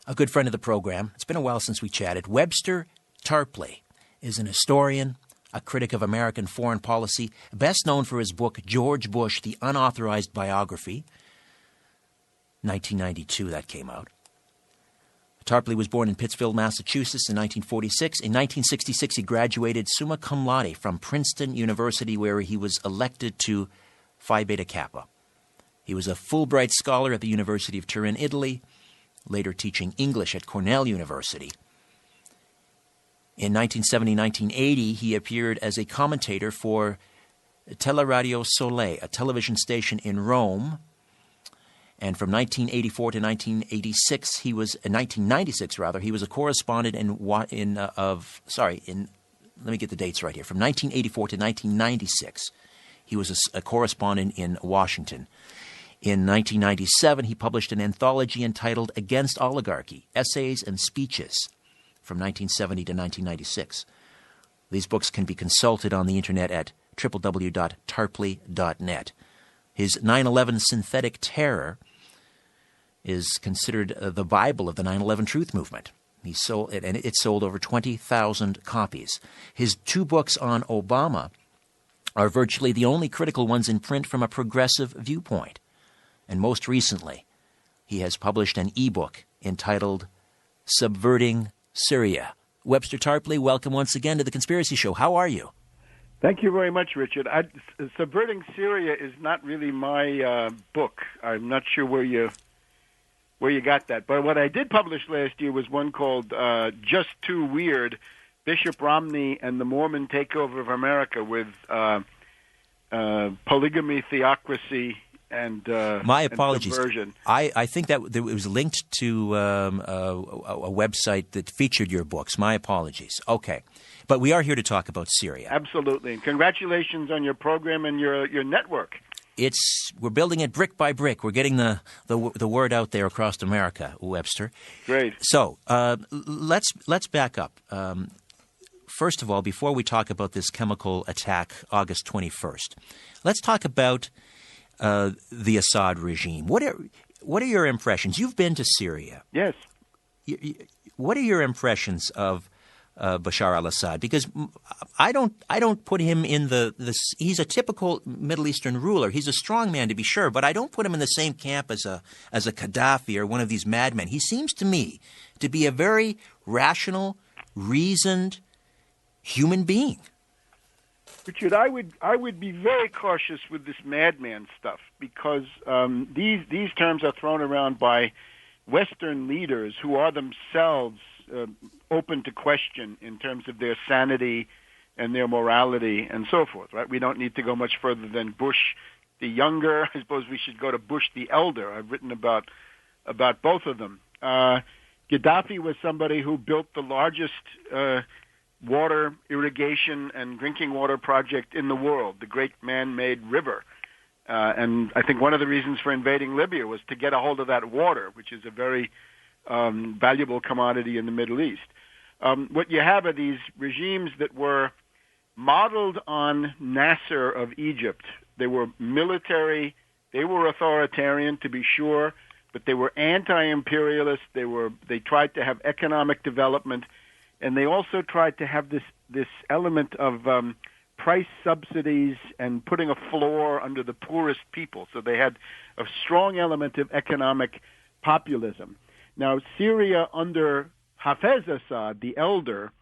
a good friend of the program. It's been a while since we chatted. Webster Tarpley is an historian, a critic of American foreign policy, best known for his book, George Bush, The Unauthorized Biography. 1992, that came out. Tarpley was born in Pittsfield, Massachusetts in 1946. In 1966, he graduated summa cum laude from Princeton University, where he was elected to Phi Beta Kappa. He was a Fulbright scholar at the University of Turin, Italy, later teaching English at Cornell University. In 1970-1980, he appeared as a commentator for Teleradio Soleil, a television station in Rome. And from 1984 to 1996, he was 1996 rather. He was a correspondent let me get the dates right here. From 1984 to 1996, he was a correspondent in Washington. In 1997, he published an anthology entitled Against Oligarchy, Essays and Speeches, from 1970 to 1996. These books can be consulted on the internet at www.tarpley.net. His 9/11 Synthetic Terror is considered the Bible of the 9/11 Truth Movement. It sold over 20,000 copies. His two books on Obama are virtually the only critical ones in print from a progressive viewpoint. And most recently, he has published an e-book entitled Subverting Syria. Webster Tarpley, welcome once again to The Conspiracy Show. How are you? Thank you very much, Richard. Subverting Syria is not really my book. I'm not sure where you got that. But what I did publish last year was one called Just Too Weird, Bishop Romney and the Mormon Takeover of America, with polygamy, theocracy, and my apologies. Subversion. I think that it was linked to a website that featured your books. My apologies. Okay. But we are here to talk about Syria. Absolutely. And congratulations on your program and your network. We're building it brick by brick. We're getting the word out there across America, Webster. Great. So let's back up. First of all, before we talk about this chemical attack, August 21st, let's talk about the Assad regime. What are your impressions? You've been to Syria. Yes. What are your impressions of Bashar al-Assad? Because I don't put him in he's a typical Middle Eastern ruler. He's a strong man, to be sure, but I don't put him in the same camp as a Gaddafi or one of these madmen. He seems to me to be a very rational, reasoned human being. Richard, I would be very cautious with this madman stuff, because these terms are thrown around by Western leaders who are themselves open to question in terms of their sanity and their morality and so forth. Right? We don't need to go much further than Bush the younger. I suppose we should go to Bush the elder. I've written about both of them. Gaddafi was somebody who built the largest water irrigation and drinking water project in the world, the Great Man-Made River. And I think one of the reasons for invading Libya was to get a hold of that water, which is a very valuable commodity in the Middle East. What you have are these regimes that were modeled on Nasser of Egypt. They were military, they were authoritarian, to be sure, but they were anti-imperialist. They tried to have economic development, and they also tried to have this element of price subsidies and putting a floor under the poorest people. So they had a strong element of economic populism. Now, Syria under Hafez Assad, the elder,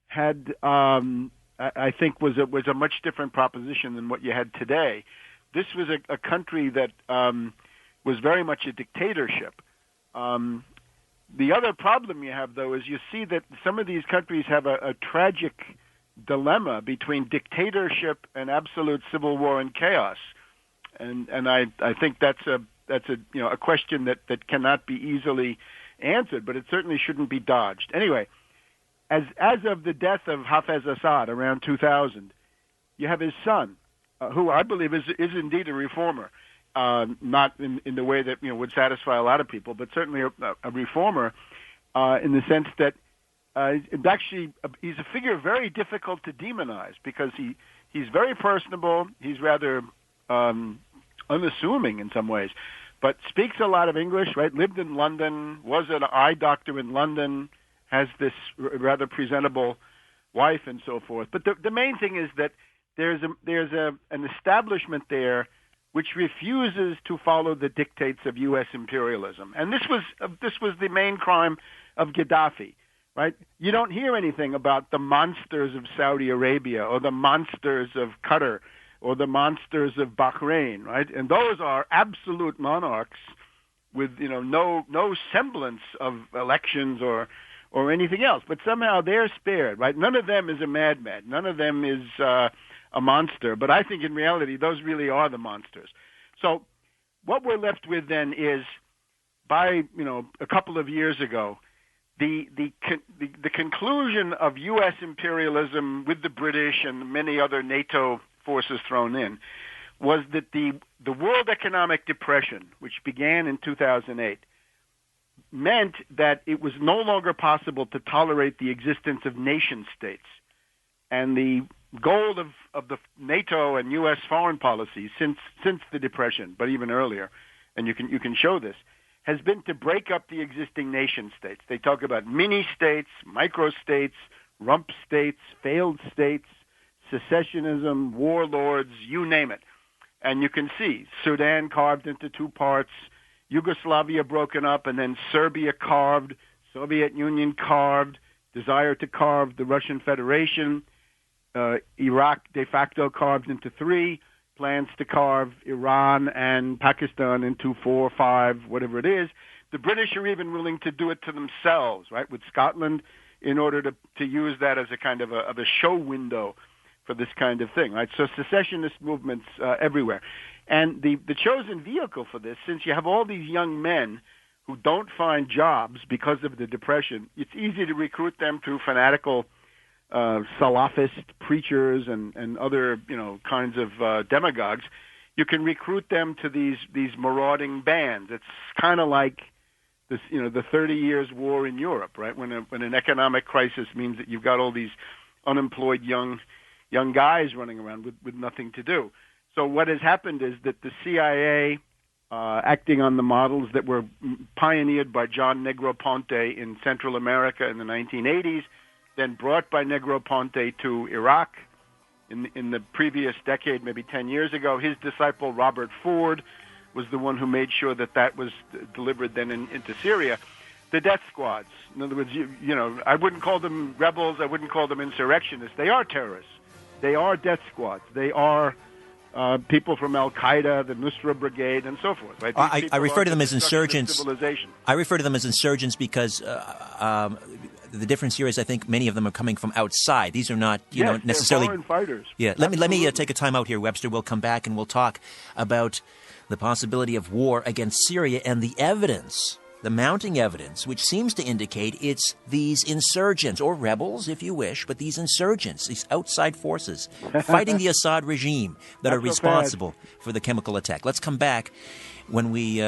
had, I think, was a much different proposition than what you had today. This was a country that was very much a dictatorship. The other problem you have, though, is you see that some of these countries have a tragic dilemma between dictatorship and absolute civil war and chaos, and I think that's a question that cannot be easily answered, but it certainly shouldn't be dodged. Anyway, as of the death of Hafez Assad around 2000, you have his son, who I believe is indeed a reformer. Not in the way that would satisfy a lot of people, but certainly a reformer in the sense that he's a figure very difficult to demonize, because he's very personable. He's rather unassuming in some ways, but speaks a lot of English, right? Lived in London, was an eye doctor in London, has this rather presentable wife and so forth. But the main thing is that there's an establishment there which refuses to follow the dictates of U.S. imperialism. And this was the main crime of Gaddafi, right? You don't hear anything about the monsters of Saudi Arabia or the monsters of Qatar or the monsters of Bahrain, right? And those are absolute monarchs with no semblance of elections or anything else. But somehow they're spared, right? None of them is a madman. None of them is a monster. But I think in reality, those really are the monsters. So what we're left with then is, by a couple of years ago, the conclusion of U.S. imperialism with the British and many other NATO forces thrown in was that the World Economic Depression, which began in 2008, meant that it was no longer possible to tolerate the existence of nation states. And the goal of the NATO and U.S. foreign policy since the Depression, but even earlier, and you can show this, has been to break up the existing nation states. They talk about mini-states, micro-states, rump states, failed states, secessionism, warlords, you name it. And you can see Sudan carved into two parts, Yugoslavia broken up, and then Serbia carved, Soviet Union carved, desire to carve the Russian Federation, Iraq de facto carved into three, plans to carve Iran and Pakistan into 4 or 5, whatever it is. The British are even willing to do it to themselves, right, with Scotland, in order to use that as a kind of a show window for this kind of thing, right? So secessionist movements everywhere. And the chosen vehicle for this, since you have all these young men who don't find jobs because of the Depression, it's easy to recruit them to fanatical Salafist preachers and other kinds of demagogues. You can recruit them to these marauding bands. It's kind of like this, the 30 Years' War in Europe, right? When an economic crisis means that you've got all these unemployed young guys running around with nothing to do. So what has happened is that the CIA, acting on the models that were pioneered by John Negroponte in Central America in the 1980s, then brought by Negroponte to Iraq in the previous decade, maybe 10 years ago. His disciple, Robert Ford, was the one who made sure that was delivered then into Syria. The death squads. In other words, I wouldn't call them rebels. I wouldn't call them insurrectionists. They are terrorists. They are death squads. They are people from Al-Qaeda, the Nusra Brigade, and so forth. Right? I refer to them as insurgents. I refer to them as insurgents because the difference here is I think many of them are coming from outside. These are not, necessarily foreign fighters. Yeah, let me take a time out here, Webster. We'll come back and we'll talk about the possibility of war against Syria and the evidence, the mounting evidence, which seems to indicate it's these insurgents, or rebels, if you wish, but these insurgents, these outside forces fighting the Assad regime that are responsible for the chemical attack. Let's come back when we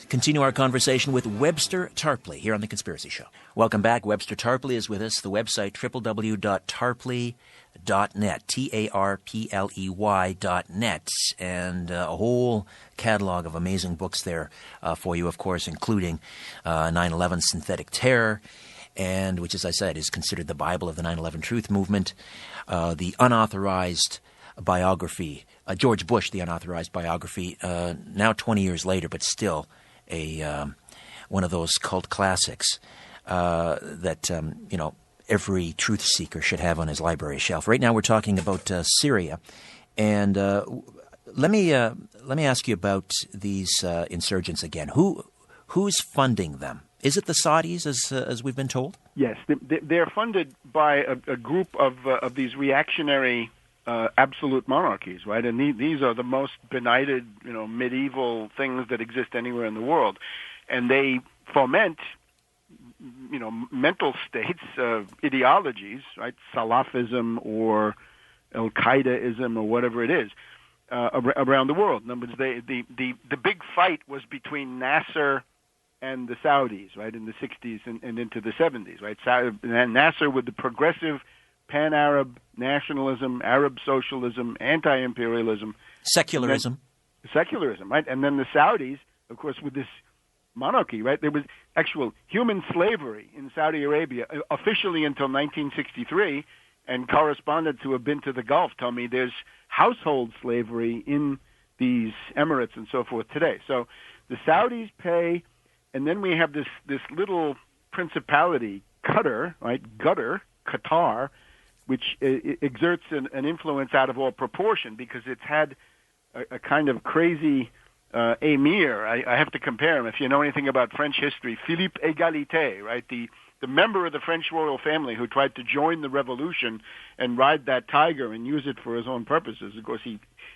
continue our conversation with Webster Tarpley here on The Conspiracy Show. Welcome back. Webster Tarpley is with us. The website, www.tarpley.net, TARPLEY.net, and a whole catalog of amazing books there for you, of course, including 9/11 Synthetic Terror, and which, as I said, is considered the Bible of the 9/11 Truth Movement, the unauthorized biography, George Bush, the unauthorized biography, now 20 years later, but still one of those cult classics that every truth seeker should have on his library shelf. Right now, we're talking about Syria, and let me ask you about these insurgents again. Who's funding them? Is it the Saudis, as we've been told? Yes, they're funded by a group of these reactionary absolute monarchies, right? And these are the most benighted, medieval things that exist anywhere in the world, and they foment, mental states, ideologies, right? Salafism or Al-Qaedaism or whatever it is around the world. In other words, the big fight was between Nasser and the Saudis, right, in the 60s and into the 70s, right? And Nasser with the progressive pan-Arab nationalism, Arab socialism, anti-imperialism. Secularism. secularism, right? And then the Saudis, of course, with this monarchy, right? There was actual human slavery in Saudi Arabia officially until 1963, and correspondents who have been to the Gulf tell me there's household slavery in these emirates and so forth today. So the Saudis pay, and then we have this little principality, Qatar, right? Qatar, which exerts an influence out of all proportion because it's had a kind of crazy emir. I have to compare him. If you know anything about French history, Philippe Égalité, right? The member of the French royal family who tried to join the revolution and ride that tiger and use it for his own purposes. Of course,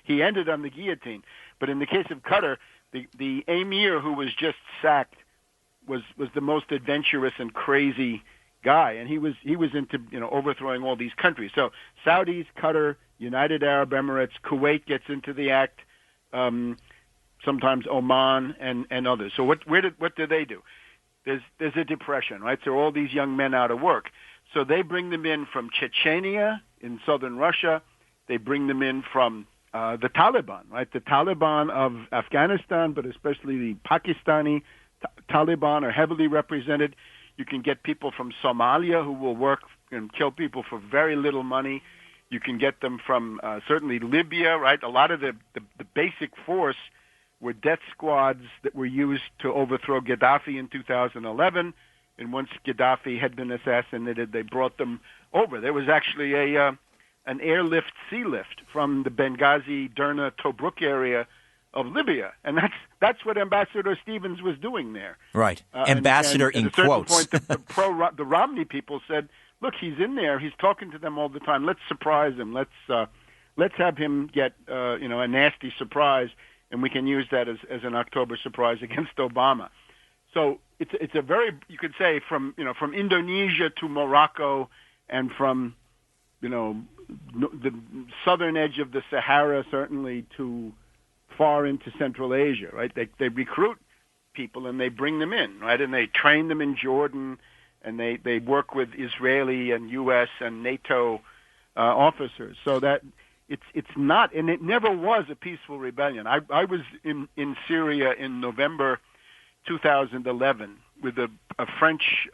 he ended on the guillotine. But in the case of Qatar, the emir who was just sacked was the most adventurous and crazy guy, and he was into overthrowing all these countries. So Saudis, Qatar, United Arab Emirates, Kuwait gets into the act, sometimes Oman and others. So what do they do? There's a depression, right? So all these young men out of work. So they bring them in from Chechnya in southern Russia. They bring them in from the Taliban, right? The Taliban of Afghanistan, but especially the Pakistani Taliban are heavily represented. You can get people from Somalia who will work and kill people for very little money. You can get them from certainly Libya, right? A lot of the basic force were death squads that were used to overthrow Gaddafi in 2011. And once Gaddafi had been assassinated, they brought them over. There was actually an airlift, sea lift from the Benghazi, Derna, Tobruk area of Libya, and that's what Ambassador Stevens was doing there. Right, ambassador and in quotes. At a certain point, the Romney people said, "Look, he's in there. He's talking to them all the time. Let's surprise him. Let's have him get a nasty surprise, and we can use that as an October surprise against Obama." So it's a very, you could say, from Indonesia to Morocco, and from the southern edge of the Sahara certainly to far into Central Asia, right? They recruit people and they bring them in, right? And they train them in Jordan, and they work with Israeli and U.S. and NATO officers. So that it's not, and it never was a peaceful rebellion. I was in Syria in November 2011 with a French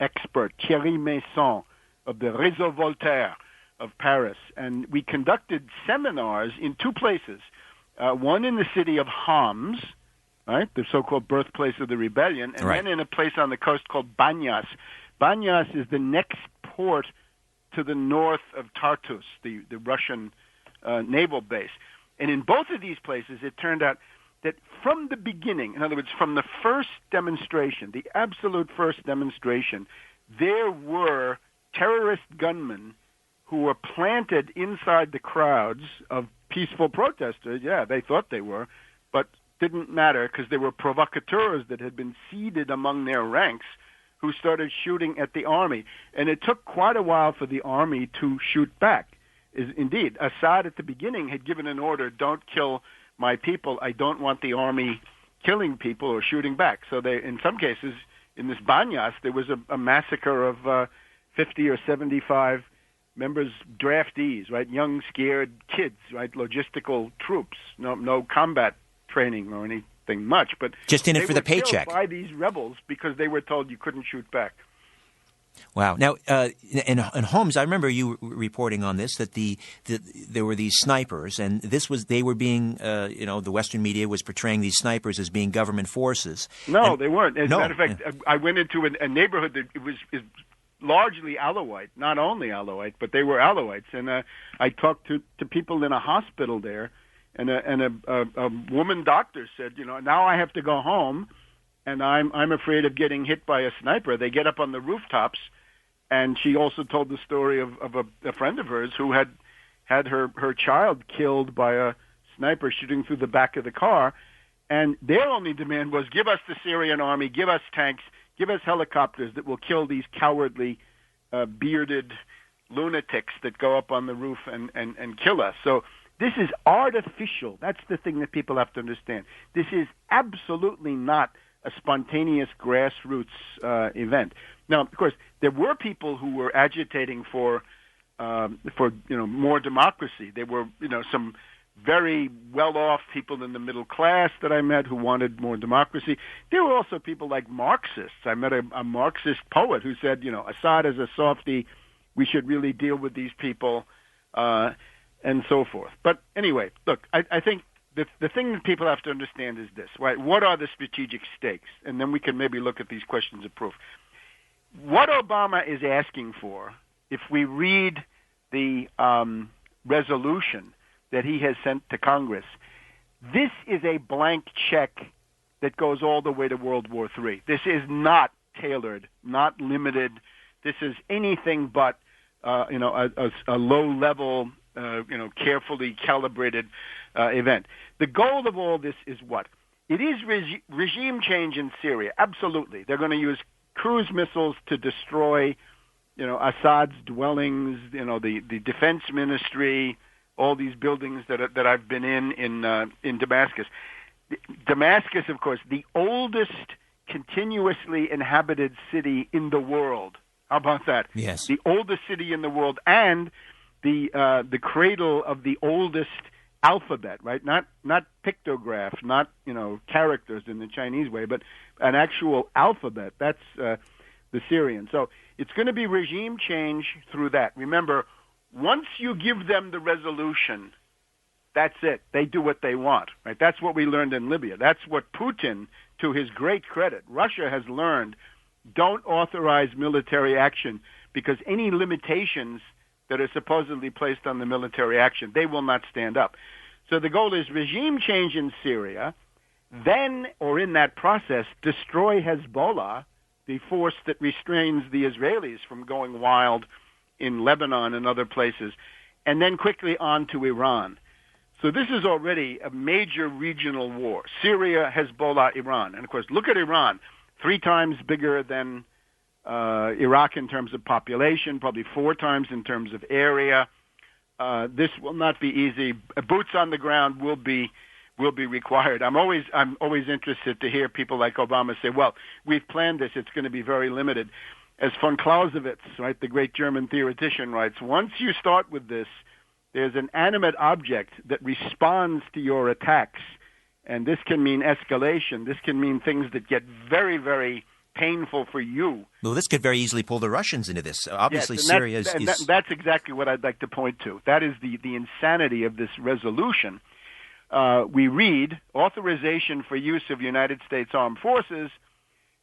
expert, Thierry Masson of the Réseau Voltaire of Paris, and we conducted seminars in two places. One in the city of Homs, right, the so-called birthplace of the rebellion, and then in a place on the coast called Banyas. Banyas is the next port to the north of Tartus, the Russian naval base. And in both of these places, it turned out that from the beginning, in other words, from the first demonstration, the absolute first demonstration, there were terrorist gunmen who were planted inside the crowds of peaceful protesters. Yeah, they thought they were, but didn't matter because they were provocateurs that had been seeded among their ranks who started shooting at the army. And it took quite a while for the army to shoot back. Indeed, Assad at the beginning had given an order, don't kill my people. I don't want the army killing people or shooting back. So they, in some cases, in this Banyas, there was a massacre of 50 or 75 members, draftees, right, young, scared kids, right, logistical troops, no combat training or anything much, but just in it for the paycheck. They were killed by these rebels because they were told you couldn't shoot back. Wow. Now, in Homs, I remember you reporting on this, that there were these snipers, and they were being, the Western media was portraying these snipers as being government forces. No, they weren't. As a matter of fact, I went into a neighborhood that was largely Alawite, not only Alawite, but they were Alawites. And I talked to people in a hospital there, and a woman doctor said, now I have to go home, and I'm afraid of getting hit by a sniper. They get up on the rooftops, and she also told the story of a friend of hers who had her child killed by a sniper shooting through the back of the car, and their only demand was, give us the Syrian army, give us tanks, give us helicopters that will kill these cowardly, bearded lunatics that go up on the roof and kill us. So this is artificial. That's the thing that people have to understand. This is absolutely not a spontaneous grassroots event. Now, of course, there were people who were agitating for more democracy. There were some very well-off people in the middle class that I met who wanted more democracy. There were also people like Marxists. I met a Marxist poet who said, Assad is a softie. We should really deal with these people, and so forth. But anyway, look, I think the thing that people have to understand is this, right? What are the strategic stakes? And then we can maybe look at these questions of proof. What Obama is asking for, if we read the resolution that he has sent to Congress, this is a blank check that goes all the way to World War III. This is not tailored, not limited. This is anything but a low-level, carefully calibrated event. The goal of all this is what? It is regime change in Syria. Absolutely. They're going to use cruise missiles to destroy, Assad's dwellings, the defense ministry, all these buildings that I've been in Damascus. Damascus, of course, the oldest continuously inhabited city in the world. How about that? Yes. The oldest city in the world, and the cradle of the oldest alphabet, right? Not pictograph, not characters in the Chinese way, but an actual alphabet. That's the Syrian. So it's going to be regime change through that. Remember, once you give them the resolution, that's it. They do what they want, right? That's what we learned in Libya. That's what Putin, to his great credit, Russia has learned. Don't authorize military action, because any limitations that are supposedly placed on the military action, they will not stand up. So the goal is regime change in Syria, then, or in that process, destroy Hezbollah, the force that restrains the Israelis from going wild in Lebanon and other places, and then quickly on to Iran. So this is already a major regional war. Syria, Hezbollah, Iran. And of course, look at Iran. 3 times bigger than Iraq in terms of population, probably 4 times in terms of area. This will not be easy. Boots on the ground will be required. I'm always interested to hear people like Obama say, "Well, we've planned this. It's going to be very limited." As von Clausewitz, right, the great German theoretician, writes, once you start with this, there's an animate object that responds to your attacks, and this can mean escalation. This can mean things that get very, very painful for you. Well, this could very easily pull the Russians into this. Obviously, yes, Syria that's exactly what I'd like to point to. That is the insanity of this resolution. We read authorization for use of United States armed forces,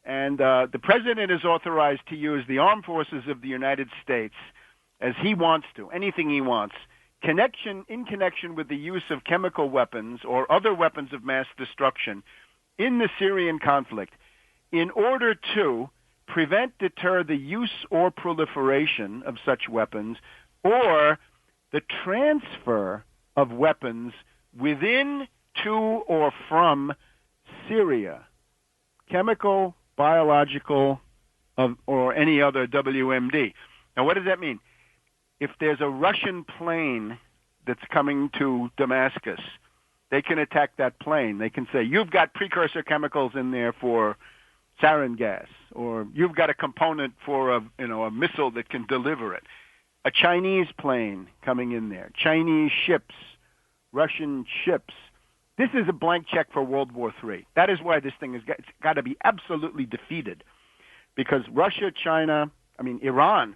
and the president is authorized to use the armed forces of the United States as he wants to, anything he wants, in connection with the use of chemical weapons or other weapons of mass destruction in the Syrian conflict, in order to prevent, deter the use or proliferation of such weapons, or the transfer of weapons within, to, or from Syria, chemical, biological, or any other WMD. Now, what does that mean? If there's a Russian plane that's coming to Damascus, they can attack that plane. They can say, you've got precursor chemicals in there for sarin gas, or you've got a component for a missile that can deliver it. A Chinese plane coming in there, Chinese ships, Russian ships. This is a blank check for World War III. That is why this thing has got to be absolutely defeated, because Russia, China, Iran,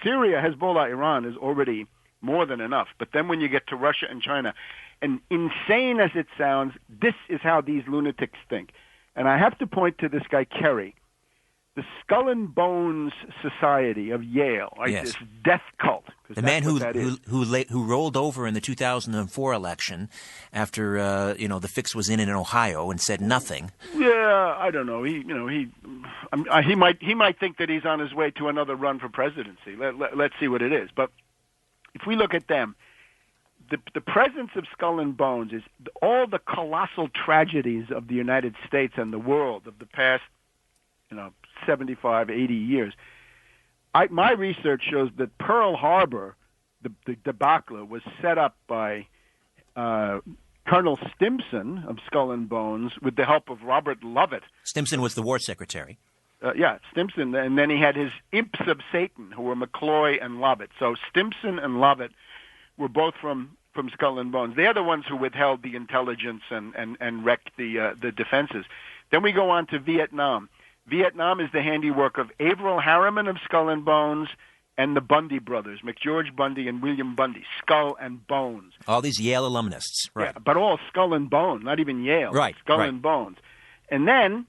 Syria, Hezbollah, Iran is already more than enough. But then when you get to Russia and China, and insane as it sounds, this is how these lunatics think. And I have to point to this guy, Kerry, the Skull and Bones Society of Yale, right? Yes. This death cult. The man who rolled over in the 2004 election after the fix was in Ohio and said nothing. Yeah, I don't know. He might think that he's on his way to another run for presidency. Let's see what it is. But if we look at them, the presence of Skull and Bones is all the colossal tragedies of the United States and the world of the past, 75, 80 years. My research shows that Pearl Harbor, the debacle, was set up by Colonel Stimson of Skull and Bones with the help of Robert Lovett. Stimson was the war secretary. Stimson, and then he had his imps of Satan, who were McCloy and Lovett. So Stimson and Lovett were both from from Skull and Bones. They're the ones who withheld the intelligence and wrecked the defenses. Then we go on to Vietnam. Vietnam is the handiwork of Averell Harriman of Skull and Bones and the Bundy brothers, McGeorge Bundy and William Bundy, Skull and Bones. All these Yale alumnists, right? Yeah, but all Skull and Bones, not even Yale. Right, Skull right. and Bones. And then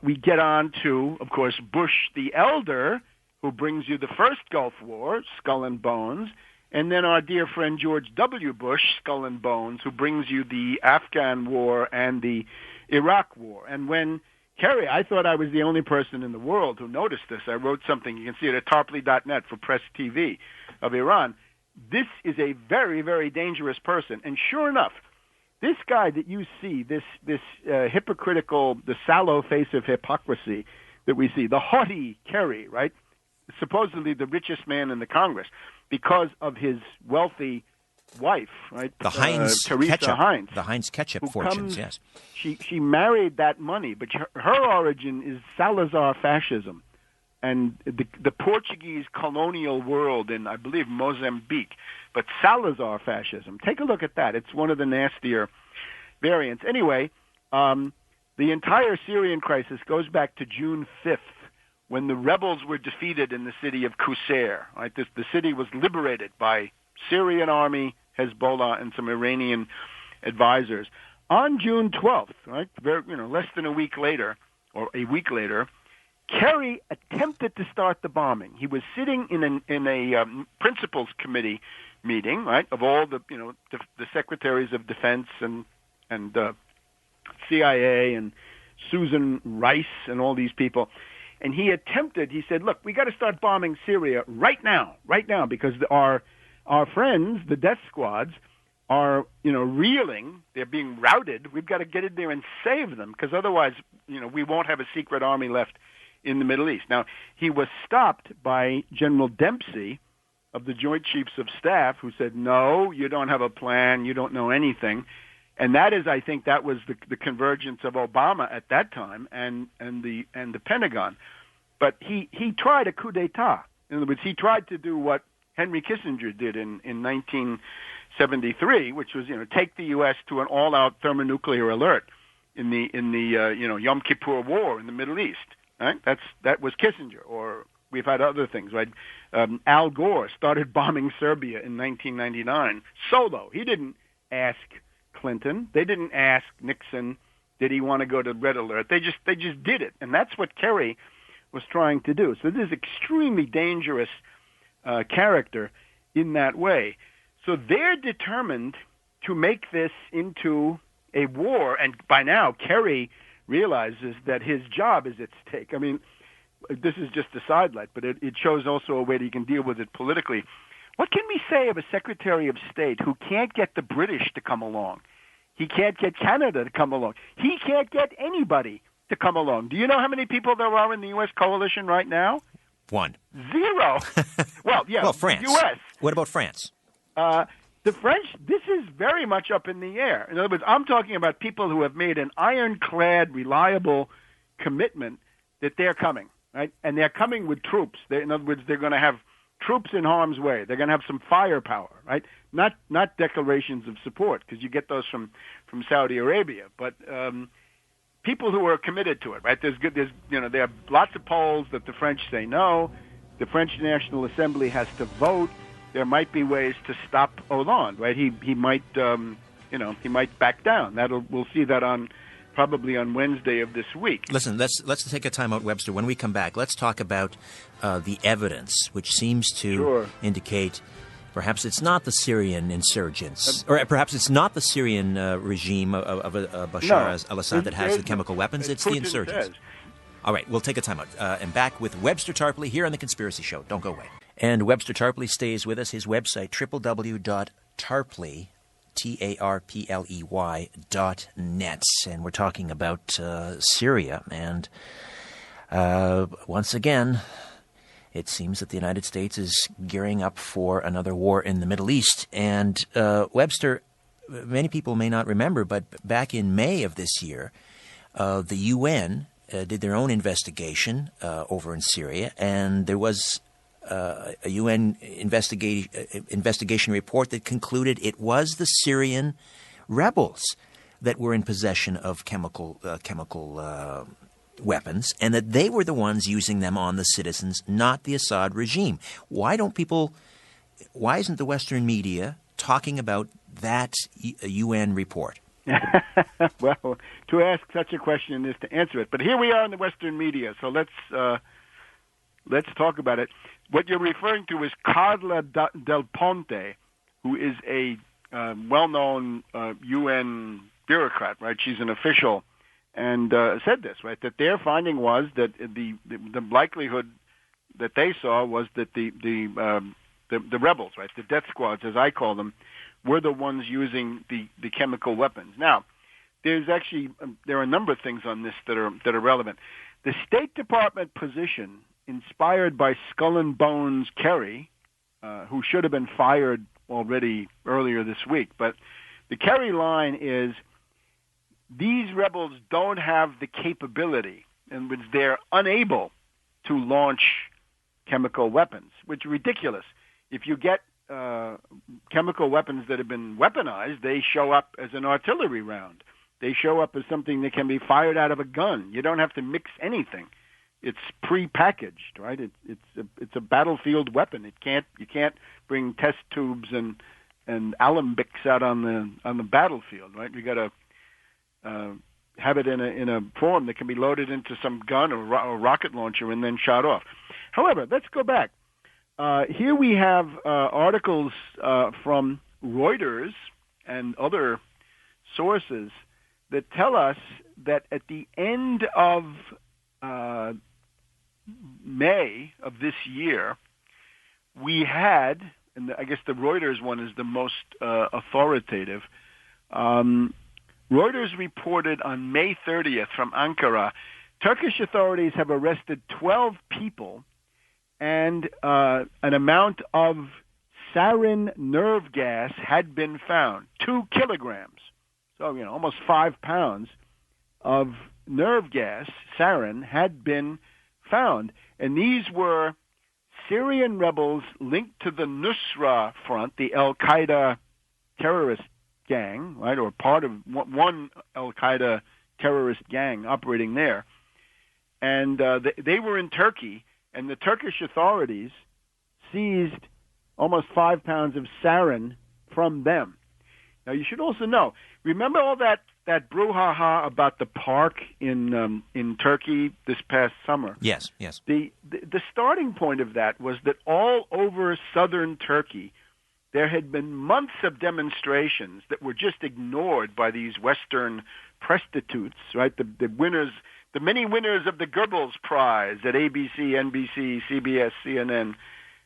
we get on to, of course, Bush the Elder, who brings you the first Gulf War, Skull and Bones, and then our dear friend George W. Bush, Skull and Bones, who brings you the Afghan War and the Iraq War. And when Kerry, I thought I was the only person in the world who noticed this. I wrote something, you can see it at tarpley.net for Press TV of Iran. This is a very, very dangerous person. And sure enough, this guy that you see, this hypocritical, the sallow face of hypocrisy that we see, the haughty Kerry, right? Supposedly the richest man in the Congress because of his wealthy wife, right? The Heinz Teresa ketchup. Heinz. The Heinz ketchup fortunes, yes. She married that money, but her origin is Salazar fascism and the Portuguese colonial world in, I believe, Mozambique. But Salazar fascism, take a look at that. It's one of the nastier variants. Anyway, the entire Syrian crisis goes back to June 5th, when the rebels were defeated in the city of Qusair. Right? The city was liberated by Syrian army, Hezbollah, and some Iranian advisors. On June 12th, right, less than a week later, Kerry attempted to start the bombing. He was sitting in a principals committee meeting, right, of all the the secretaries of defense and CIA and Susan Rice and all these people. And he said, look, we got to start bombing Syria right now, because our friends, the death squads, are, reeling. They're being routed. We've got to get in there and save them, because otherwise, we won't have a secret army left in the Middle East. Now, he was stopped by General Dempsey of the Joint Chiefs of Staff, who said, no, you don't have a plan, you don't know anything. And that is, I think, that was the convergence of Obama at that time and the Pentagon. But he tried a coup d'etat. In other words, he tried to do what Henry Kissinger did in 1973, which was take the U.S. to an all-out thermonuclear alert in the Yom Kippur War in the Middle East. Right? That was Kissinger. Or we've had other things. Right? Al Gore started bombing Serbia in 1999 solo. He didn't ask Clinton. They didn't ask Nixon, did he want to go to red alert? They just did it. And that's what Kerry was trying to do. So this is extremely dangerous character in that way. So they're determined to make this into a war. And by now, Kerry realizes that his job is at stake. I mean, this is just a sidelight, but it shows also a way that he can deal with it politically. What can we say of a Secretary of State who can't get the British to come along? He can't get Canada to come along. He can't get anybody to come along. Do you know how many people there are in the U.S. coalition right now? One. Zero. Well, yeah. Well, France. U.S. What about France? The French, this is very much up in the air. In other words, I'm talking about people who have made an ironclad, reliable commitment that they're coming, right? And they're coming with troops. In other words, they're going to have troops in harm's way. They're going to have some firepower, right? Not declarations of support, because you get those from Saudi Arabia, but people who are committed to it, right? There are lots of polls that the French say no. The French National Assembly has to vote. There might be ways to stop Hollande, right? He might he might back down. We'll see that probably on Wednesday of this week. Listen, let's take a time out, Webster. When we come back, let's talk about the evidence, which seems to indicate perhaps it's not the Syrian insurgents, or perhaps it's not the Syrian regime of Bashar al-Assad that has the chemical weapons. It's the insurgents. Says. All right, we'll take a time out and back with Webster Tarpley here on The Conspiracy Show. Don't go away. And Webster Tarpley stays with us. His website, www.tarpley, TARPLEY.net. And we're talking about Syria. And once again, it seems that the United States is gearing up for another war in the Middle East. And Webster, many people may not remember, but back in May of this year, the UN did their own investigation over in Syria, and there was a UN investigation report that concluded it was the Syrian rebels that were in possession of chemical weapons, and that they were the ones using them on the citizens, not the Assad regime. Why isn't the Western media talking about that UN report? Well, to ask such a question is to answer it. But here we are in the Western media, so let's talk about it. What you're referring to is Carla Del Ponte, who is a well-known UN bureaucrat, right? She's an official, and said this, right? That their finding was that the likelihood that they saw was that the rebels, right, the death squads, as I call them, were the ones using the chemical weapons. Now, there are a number of things on this that are relevant. The State Department position, inspired by Skull and Bones Kerry, who should have been fired already earlier this week, but the Kerry line is, these rebels don't have the capability, and they're unable to launch chemical weapons, which is ridiculous. If you get chemical weapons that have been weaponized, they show up as an artillery round. They show up as something that can be fired out of a gun. You don't have to mix anything. It's pre-packaged, right? It's a battlefield weapon. You can't bring test tubes and alembics out on the battlefield, right? You got to have it in a form that can be loaded into some gun or rocket launcher and then shot off. However, let's go back. Here we have articles from Reuters and other sources that tell us that at the end of May of this year, we had, and I guess the Reuters one is the most authoritative, Reuters reported on May 30th from Ankara, Turkish authorities have arrested 12 people and an amount of sarin nerve gas had been found, 2 kilograms. So, almost 5 pounds of nerve gas, sarin, had been found. And these were Syrian rebels linked to the Nusra Front, the Al-Qaeda terrorist gang, right, or part of one Al-Qaeda terrorist gang operating there. And they were in Turkey, and the Turkish authorities seized almost 5 pounds of sarin from them. Now, you should also know, remember all that brouhaha about the park in Turkey this past summer? Yes. The starting point of that was that all over southern Turkey, there had been months of demonstrations that were just ignored by these Western prostitutes, right? The winners, the many winners of the Goebbels Prize at ABC, NBC, CBS, CNN,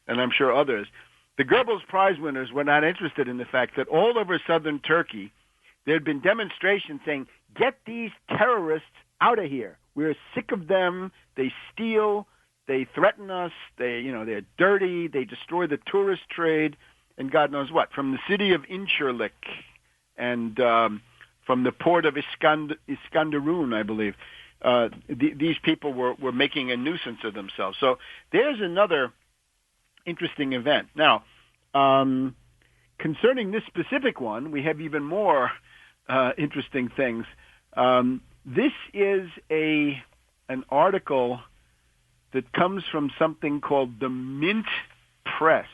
and I'm sure others. The Goebbels Prize winners were not interested in the fact that all over southern Turkey, there had been demonstrations saying, get these terrorists out of here. We're sick of them. They steal. They threaten us. They're dirty. They destroy the tourist trade, and God knows what. From the city of Incirlik and from the port of Iskandarun, I believe, these people were making a nuisance of themselves. So there's another interesting event. Now, concerning this specific one, we have even more interesting things. This is an article that comes from something called the Mint Press,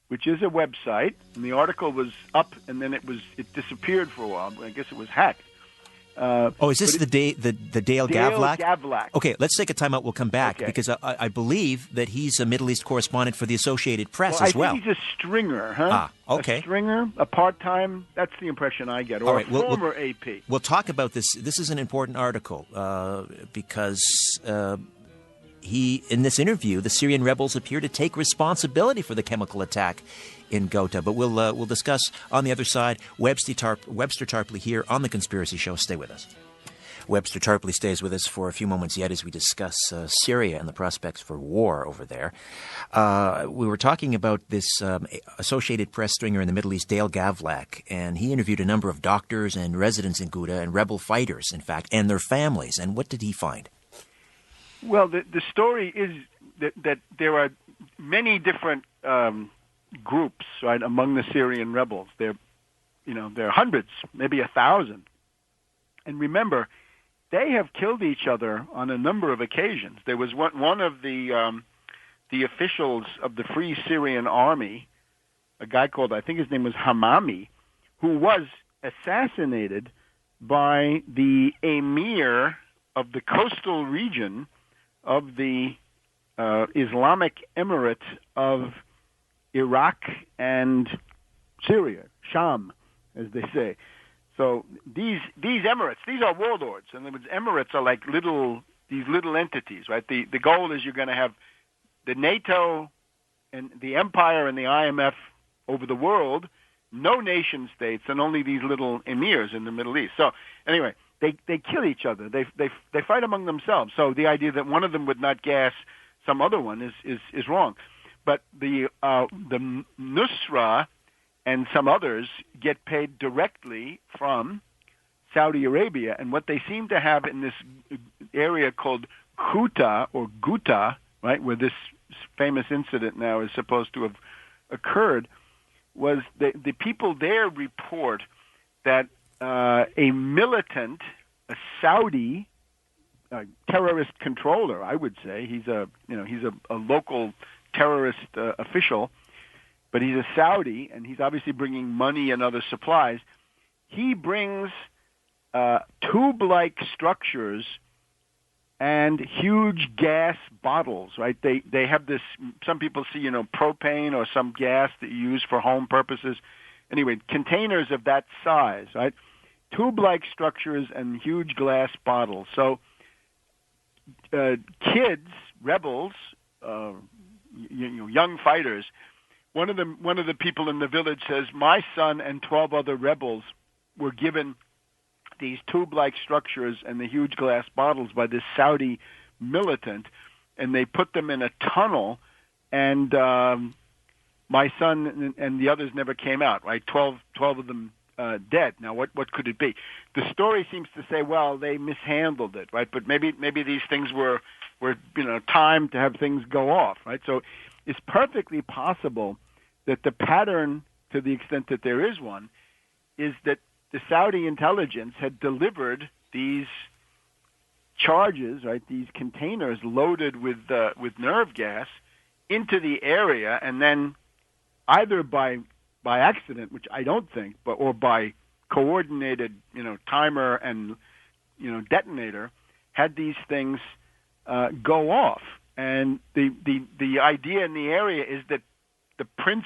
which is a website, and the article was up, and then it disappeared for a while. I guess it was hacked. Is this the Dale Gavlak? Gavlak. Okay, let's take a time out. We'll come back because I believe that he's a Middle East correspondent for the Associated Press as well. I think he's a stringer, huh? Okay. A stringer, a part-time. That's the impression I get. Or all right, a former AP. We'll talk about this. This is an important article because in this interview, the Syrian rebels appear to take responsibility for the chemical attack in Ghouta. But we'll discuss on the other side. Webster Tarpley here on The Conspiracy Show. Stay with us. Webster Tarpley stays with us for a few moments yet as we discuss Syria and the prospects for war over there. We were talking about this Associated Press stringer in the Middle East, Dale Gavlak, and he interviewed a number of doctors and residents in Ghouta and rebel fighters, in fact, and their families. And what did he find? Well, the story is that there are many different groups, right, among the Syrian rebels. There are hundreds, maybe 1,000. And remember, they have killed each other on a number of occasions. There was one of the officials of the Free Syrian Army, a guy called, I think his name was Hamami, who was assassinated by the emir of the coastal region of the Islamic Emirate of Iraq and Syria, Sham, as they say. So these emirates, these are warlords, and the emirates are like these little entities, right? The goal is you're going to have the NATO and the empire and the IMF over the world, no nation states, and only these little emirs in the Middle East. So anyway, they kill each other. They fight among themselves. So the idea that one of them would not gas some other one is wrong. But the Nusra and some others get paid directly from Saudi Arabia, and what they seem to have in this area called Ghouta, right, where this famous incident now is supposed to have occurred, was the people there report that a militant, a Saudi terrorist controller, I would say, he's a local terrorist official, but he's a Saudi, and he's obviously bringing money and other supplies. He brings tube-like structures and huge gas bottles, right? They have this, some people see, propane or some gas that you use for home purposes. Anyway, containers of that size, right? Tube-like structures and huge glass bottles. So kids, rebels, young fighters, one of the people in the village says, my son and 12 other rebels were given these tube-like structures and the huge glass bottles by this Saudi militant, and they put them in a tunnel, and my son and the others never came out, right? 12 of them dead. Now, what could it be? The story seems to say, well, they mishandled it, right? But maybe these things were timed to have things go off, right? So it's perfectly possible that the pattern, to the extent that there is one, is that the Saudi intelligence had delivered these charges, right, these containers loaded with nerve gas into the area, and then either by accident, which I don't think, or by coordinated, timer and detonator, had these things go off. And the idea in the area is that the prince,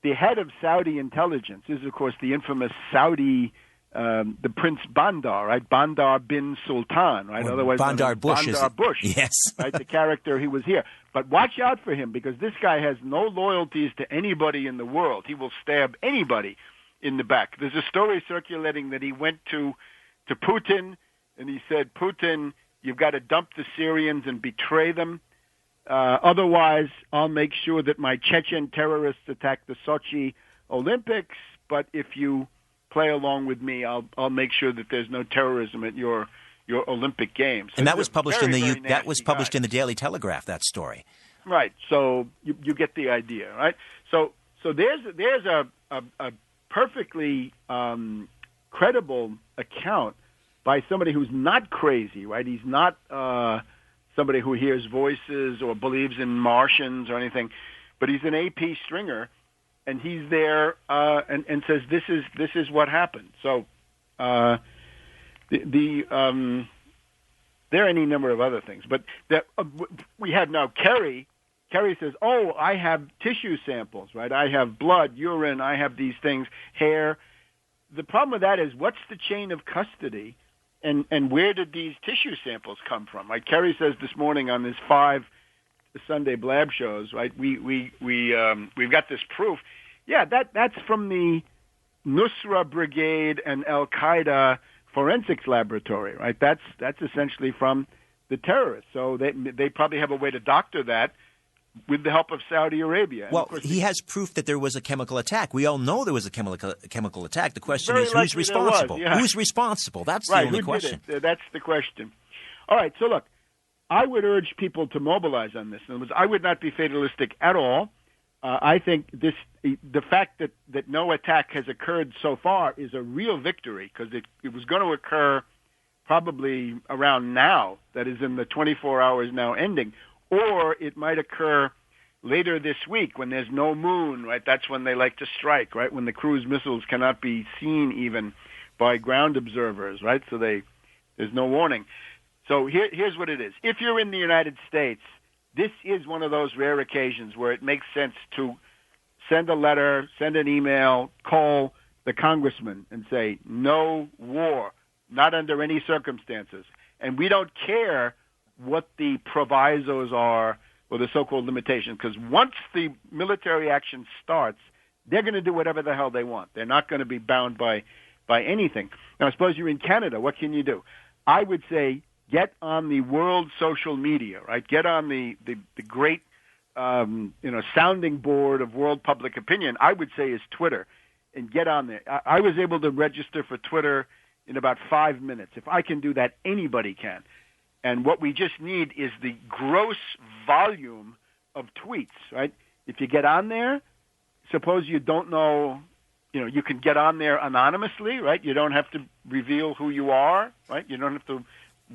the head of Saudi intelligence is, of course, the infamous Saudi, the Prince Bandar, right? Bandar bin Sultan, right? Or Otherwise, Bandar Bush. Bandar Bush, yes, right? The character he was here. But watch out for him, because this guy has no loyalties to anybody in the world. He will stab anybody in the back. There's a story circulating that he went to Putin and he said, Putin, you've got to dump the Syrians and betray them. Otherwise, I'll make sure that my Chechen terrorists attack the Sochi Olympics. But if you play along with me, I'll make sure that there's no terrorism at your Olympic Games. So and that was published in the Daily Telegraph. That story, right? So you get the idea, right? So there's a perfectly credible account by somebody who's not crazy, right? He's not somebody who hears voices or believes in Martians or anything, but he's an AP stringer, and he's there and says this is what happened. So there are any number of other things, but we have now Kerry. Kerry says, "Oh, I have tissue samples, right? I have blood, urine, I have these things, hair." The problem with that is, what's the chain of custody? And where did these tissue samples come from? Right? Kerry says this morning on his 5 Sunday blab shows, right? We've got this proof. Yeah, that's from the Nusra Brigade and Al Qaeda forensics laboratory, right? That's essentially from the terrorists. So they probably have a way to doctor that with the help of Saudi Arabia. And well, of course, he has proof that there was a chemical attack. We all know there was a chemical attack. The question is, who's likely responsible? there was, yeah. Who's responsible? That's right, the only who question. Did it? That's the question. All right, so look, I would urge people to mobilize on this. In other words, I would not be fatalistic at all. I think the fact that no attack has occurred so far is a real victory, because it was going to occur probably around now, that is in the 24 hours now ending, or it might occur later this week when there's no moon, right? That's when they like to strike, right? When the cruise missiles cannot be seen even by ground observers, right? So there's no warning. So here's what it is. If you're in the United States, this is one of those rare occasions where it makes sense to send a letter, send an email, call the congressman and say, no war, not under any circumstances. And we don't care what the provisos are or the so-called limitations, because once the military action starts, they're going to do whatever the hell they want. They're not going to be bound by anything. Now, suppose you're in Canada. What can you do? I would say get on the world social media, right? Get on the great sounding board of world public opinion. I would say is Twitter, and get on there. I was able to register for Twitter in about 5 minutes. If I can do that, anybody can. And what we just need is the gross volume of tweets, right? If you get on there, suppose you don't know, you can get on there anonymously, right? You don't have to reveal who you are, right? You don't have to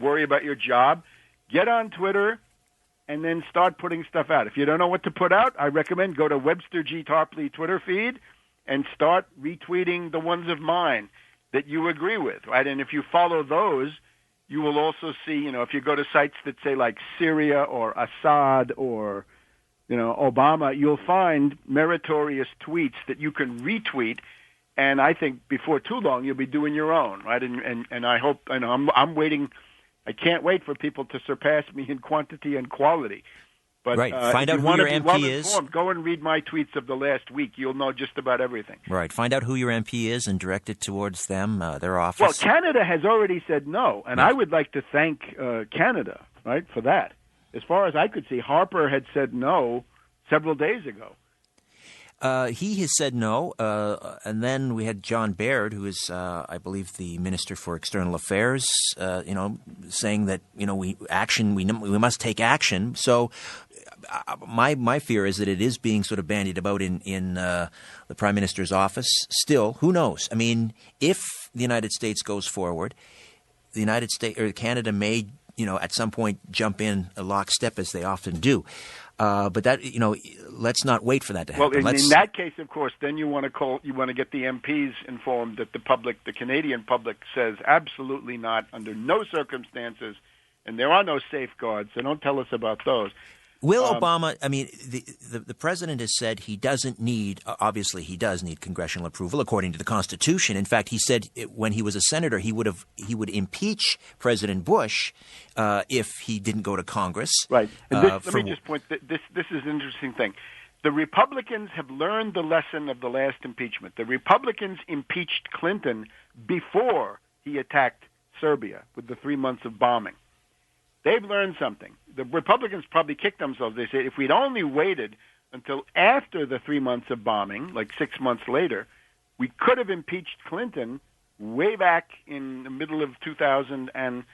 worry about your job. Get on Twitter and then start putting stuff out. If you don't know what to put out, I recommend go to Webster Tarpley Twitter feed and start retweeting the ones of mine that you agree with, right? And if you follow those, you will also see, if you go to sites that say like Syria or Assad or, Obama, you'll find meritorious tweets that you can retweet. And I think before too long, you'll be doing your own, right? And I hope, I'm waiting. I can't wait for people to surpass me in quantity and quality. But right. Find out who your MP is. Go and read my tweets of the last week. You'll know just about everything. Right. Find out who your MP is and direct it towards them, their office. Well, Canada has already said no, and I would like to thank Canada, right, for that. As far as I could see, Harper had said no several days ago. He has said no, and then we had John Baird, who is, I believe, the Minister for External Affairs, saying that we must take action. So, my fear is that it is being sort of bandied about in the Prime Minister's office. Still, who knows? I mean, if the United States goes forward, the United States or Canada may, at some point jump in a lockstep as they often do. But that, let's not wait for that to happen. Well, in that case, of course, then you want to get the MPs informed that the Canadian public says absolutely not, under no circumstances, and there are no safeguards, so don't tell us about those. Will Obama, the president has said he doesn't need, obviously he does need congressional approval according to the Constitution. In fact, he said when he was a senator, he would impeach President Bush if he didn't go to Congress. Right. And let me just point, this is an interesting thing. The Republicans have learned the lesson of the last impeachment. The Republicans impeached Clinton before he attacked Serbia with the 3 months of bombing. They've learned something. The Republicans probably kicked themselves. They said, if we'd only waited until after the 3 months of bombing, like 6 months later, we could have impeached Clinton way back in the middle of 2009.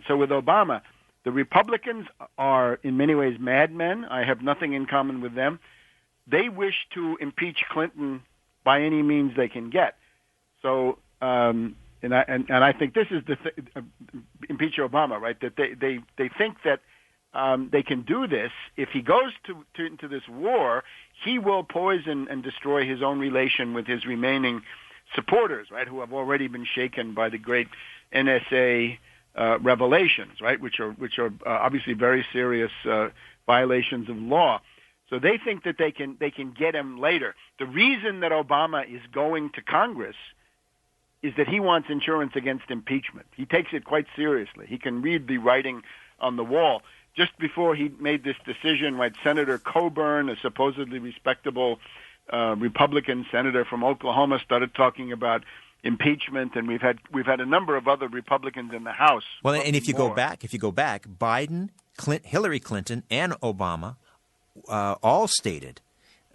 So with Obama, the Republicans are in many ways madmen. I have nothing in common with them. They wish to impeach Clinton by any means they can get. So, and I think this is impeach Obama, right? That they think that they can do this. If he goes into this war, he will poison and destroy his own relation with his remaining supporters, right? Who have already been shaken by the great NSA revelations, right? Which are obviously very serious violations of law. So they think that they can get him later. The reason that Obama is going to Congress is that he wants insurance against impeachment. He takes it quite seriously. He can read the writing on the wall. Just before he made this decision, right, Senator Coburn, a supposedly respectable Republican senator from Oklahoma, started talking about impeachment, and we've had a number of other Republicans in the House. Well, and if you go back, Biden, Hillary Clinton, and Obama all stated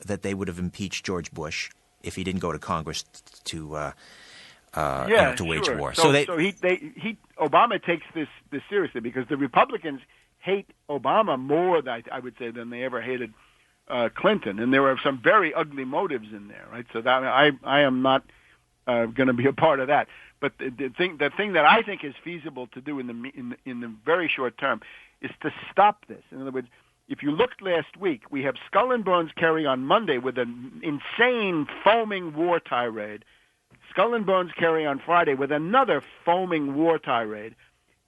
that they would have impeached George Bush if he didn't go to Congress to wage war. So Obama takes this seriously because the Republicans hate Obama more, I would say, than they ever hated Clinton. And there were some very ugly motives in there, right? So that I am not going to be a part of that. But the thing that I think is feasible to do in the very short term is to stop this. In other words, if you looked last week, we have Skull and Bones Kerry on Monday with an insane foaming war tirade. Skull and Bones Kerry on Friday with another foaming war tirade.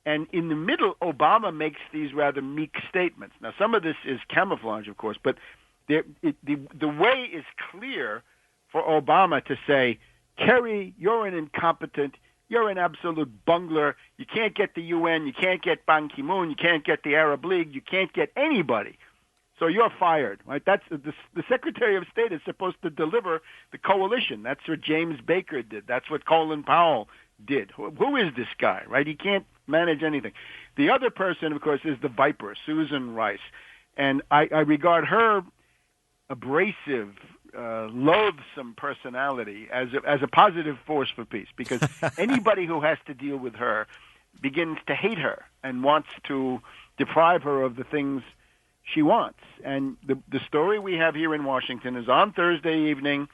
And in the middle, Obama makes these rather meek statements. Now, some of this is camouflage, of course, but the way is clear for Obama to say, Kerry, you're an incompetent, you're an absolute bungler, you can't get the UN, you can't get Ban Ki-moon, you can't get the Arab League, you can't get anybody. So you're fired, right? That's the Secretary of State is supposed to deliver the coalition. That's what James Baker did. That's what Colin Powell did. Who is this guy, right? He can't manage anything. The other person, of course, is the Viper, Susan Rice. And I regard her abrasive, loathsome personality as a positive force for peace, because anybody who has to deal with her begins to hate her and wants to deprive her of the things she wants. And the story we have here in Washington is on Thursday evening,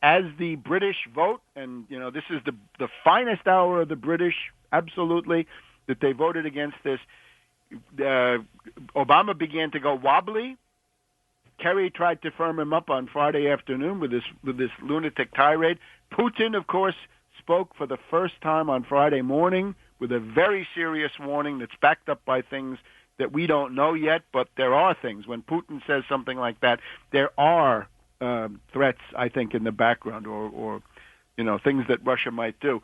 as the British vote, and this is the finest hour of the British, absolutely, that they voted against this. Obama began to go wobbly. Kerry tried to firm him up on Friday afternoon with this lunatic tirade. Putin, of course, spoke for the first time on Friday morning with a very serious warning that's backed up by things that we don't know yet, but there are things. When Putin says something like that, there are threats, I think, in the background, or things that Russia might do.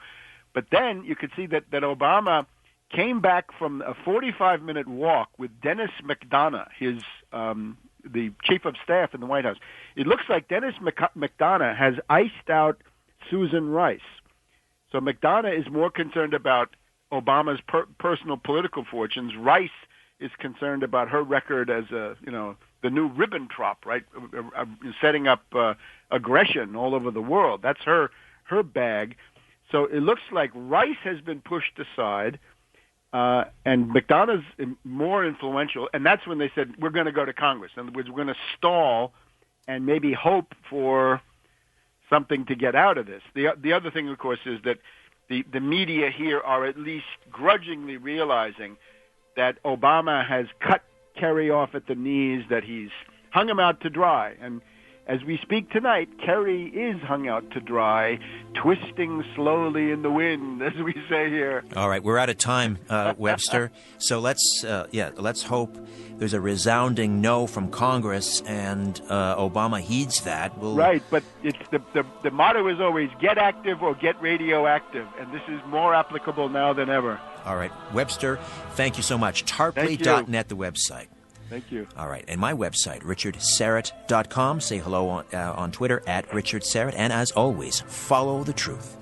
But then you could see that Obama came back from a 45-minute walk with Dennis McDonough, his the chief of staff in the White House. It looks like Dennis McDonough has iced out Susan Rice. So McDonough is more concerned about Obama's personal political fortunes. Rice is concerned about her record as the new Ribbentrop, right? Setting up aggression all over the world. That's her bag. So it looks like Rice has been pushed aside, and McDonough's more influential. And that's when they said, we're going to go to Congress. In other words, we're going to stall and maybe hope for something to get out of this. The other thing, of course, is that the media here are at least grudgingly realizing that Obama has cut Kerry off at the knees, that he's hung him out to dry. And as we speak tonight, Kerry is hung out to dry, twisting slowly in the wind, as we say here. All right, we're out of time, Webster. So let's hope there's a resounding no from Congress, and Obama heeds that. Right, but it's the motto is always get active or get radioactive, and this is more applicable now than ever. All right, Webster, thank you so much. Tarpley.net, the website. Thank you. All right. And my website, richardsyrett.com. Say hello on Twitter @RichardSyrett. And as always, follow the truth.